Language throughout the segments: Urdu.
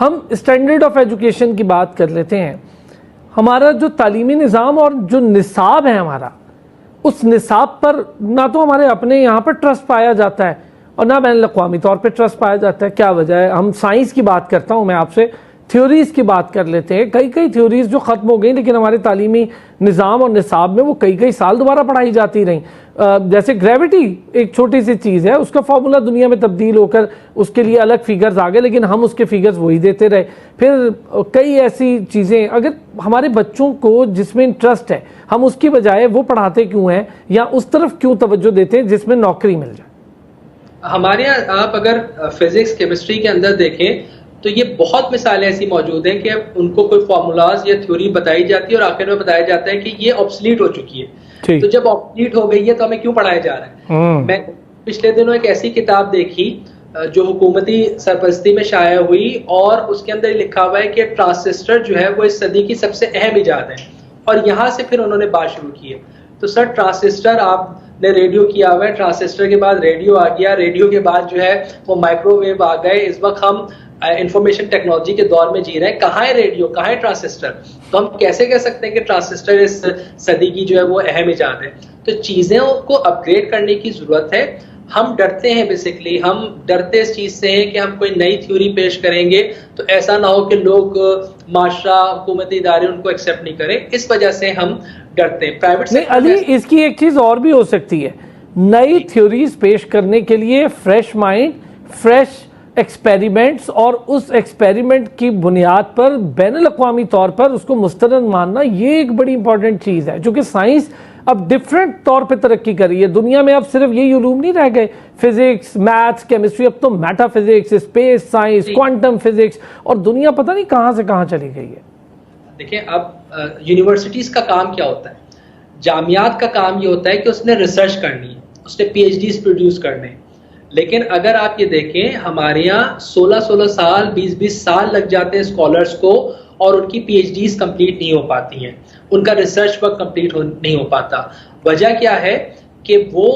ہم اسٹینڈرڈ آف ایجوکیشن کی بات کر لیتے ہیں. ہمارا جو تعلیمی نظام اور جو نصاب ہے ہمارا، اس نصاب پر نہ تو ہمارے اپنے یہاں پر ٹرسٹ پایا جاتا ہے اور نہ بین الاقوامی طور پہ ٹرسٹ پایا جاتا ہے. کیا وجہ ہے؟ ہم سائنس کی بات کرتا ہوں میں آپ سے، تھیوریز کی بات کر لیتے ہیں. کئی تھیوریز جو ختم ہو گئی لیکن ہمارے تعلیمی نظام اور نصاب میں وہ کئی سال دوبارہ پڑھائی جاتی رہیں. جیسے گریوٹی ایک چھوٹی سی چیز ہے، اس کا فارمولا دنیا میں تبدیل ہو کر اس کے لیے الگ فیگرز آ گئے، لیکن ہم اس کے فیگرز وہی دیتے رہے. پھر کئی ایسی چیزیں، اگر ہمارے بچوں کو جس میں انٹرسٹ ہے ہم اس کی بجائے وہ پڑھاتے کیوں ہیں یا اس طرف کیوں توجہ دیتے ہیں جس میں نوکری مل جائے؟ ہمارے یہاں آپ اگر فزکس کیمسٹری کے اندر دیکھیں تو یہ بہت مثالیں ایسی موجود ہیں کہ ان کو کوئی فارمولاز یا تھیوری بتائی جاتی ہے اور آخر میں بتایا جاتا ہے کہ یہ آبسلیٹ ہو چکی ہے. تو جب آبسلیٹ ہو گئی ہے تو ہمیں کیوں پڑھایا جا رہا ہے؟ میں پچھلے دنوں ایک ایسی کتاب دیکھی جو حکومتی سرپرستی میں شائع ہوئی اور اس کے اندر لکھا ہوا ہے کہ ٹرانسسٹر جو ہے وہ اس صدی کی سب سے اہم ایجاد ہے، اور یہاں سے پھر انہوں نے بات شروع کی ہے. تو سر ٹرانسسٹر آپ نے ریڈیو کیا ہوا ہے، ٹرانسسٹر کے بعد ریڈیو آ گیا، ریڈیو کے بعد جو ہے وہ مائکرو ویو آ گئے. اس وقت ہم انفارمیشن ٹیکنالوجی کے دور میں جی رہے ہیں. کہاں ہے ریڈیو، کہاں ہے ٹرانسسٹر؟ تو ہم کیسے کہہ سکتے ہیں کہ ٹرانسسٹر اس صدی کی جو ہے وہ اہم ایجاد ہے؟ تو چیزوں کو اپ گریڈ کرنے کی ضرورت ہے. ہم ڈرتے ہیں، بیسکلی ہم ڈرتے اس چیز سے ہیں کہ ہم کوئی نئی تھیوری پیش کریں گے تو ایسا نہ ہو کہ لوگ، معاشرہ، حکومتی ادارے ان کو ایکسیپٹ نہیں کریں. اس وجہ سے ہم ڈرتے ہیں. پرائیویٹ نہیں علی، اس کی ایک چیز اور بھی ہو سکتی ہے. نئی تھیوریز پیش کرنے کے لیے فریش مائنڈ، فریش ایکسپیریمنٹس، اور اس ایکسپیریمنٹ کی بنیاد پر بین الاقوامی طور پر اس کو مستند ماننا، یہ ایک بڑی امپورٹنٹ چیز ہے. چونکہ سائنس اب ڈیفرنٹ طور پہ ترقی کر رہی ہے دنیا میں. اب صرف یہی علوم نہیں رہ گئے، فزکس، میتھس، کیمسٹری، اب تو meta physics, space science, quantum physics, اور دنیا پتہ نہیں کہاں سے کہاں چلی گئی ہے. دیکھیں اب یونیورسٹیز کا کام کیا ہوتا ہے؟ جامعات کا کام یہ ہوتا ہے کہ اس نے ریسرچ کرنی ہے، اس نے پی ایچ ڈیز پروڈیوس کرنے. لیکن اگر آپ یہ دیکھیں ہمارے یہاں 16 سال 20 سال لگ جاتے ہیں اسکالرس کو، اور ان کی پی ایچ ڈیز کمپلیٹ نہیں ہو پاتی ہیں، ان کا ریسرچ ورک کمپلیٹ نہیں ہو پاتا. وجہ کیا ہے؟ کہ وہ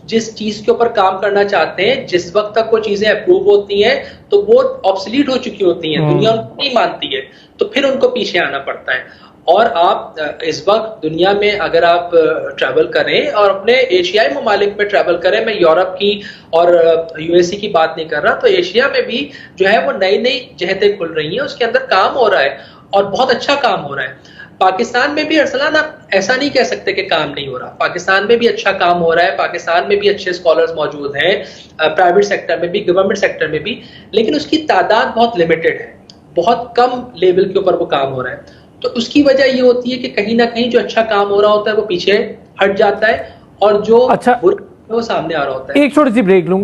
جس چیز کے اوپر کام کرنا چاہتے ہیں، جس وقت تک وہ چیزیں اپروو ہوتی ہیں تو وہ آبسلیٹ ہو چکی ہوتی ہیں، دنیا ان کو نہیں مانتی ہے، تو پھر ان کو پیچھے آنا پڑتا ہے. اور آپ اس وقت دنیا میں اگر آپ ٹریول کریں اور اپنے ایشیائی ممالک میں ٹریول کریں، میں یورپ کی اور یو ایس ای کی بات نہیں کر رہا، تو ایشیا میں بھی جو ہے وہ نئی جہتیں کھل رہی ہیں، اس کے اندر کام ہو رہا ہے اور بہت اچھا کام ہو رہا ہے. پاکستان میں بھی ارسلان آپ ایسا نہیں کہہ سکتے کہ کام نہیں ہو رہا، پاکستان میں بھی اچھا کام ہو رہا ہے، پاکستان میں بھی اچھے اسکالرز موجود ہیں، پرائیویٹ سیکٹر میں بھی، گورنمنٹ سیکٹر میں بھی، لیکن اس کی تعداد بہت لمیٹڈ ہے، بہت کم لیول کے اوپر وہ کام ہو رہا ہے. تو اس کی وجہ یہ ہوتی ہے کہ کہیں نہ کہیں جو اچھا کام ہو رہا ہوتا ہے وہ پیچھے ہٹ جاتا ہے اور جو برا وہ سامنے آ رہا ہوتا ہے. ایک چھوٹی سی بریک لوں.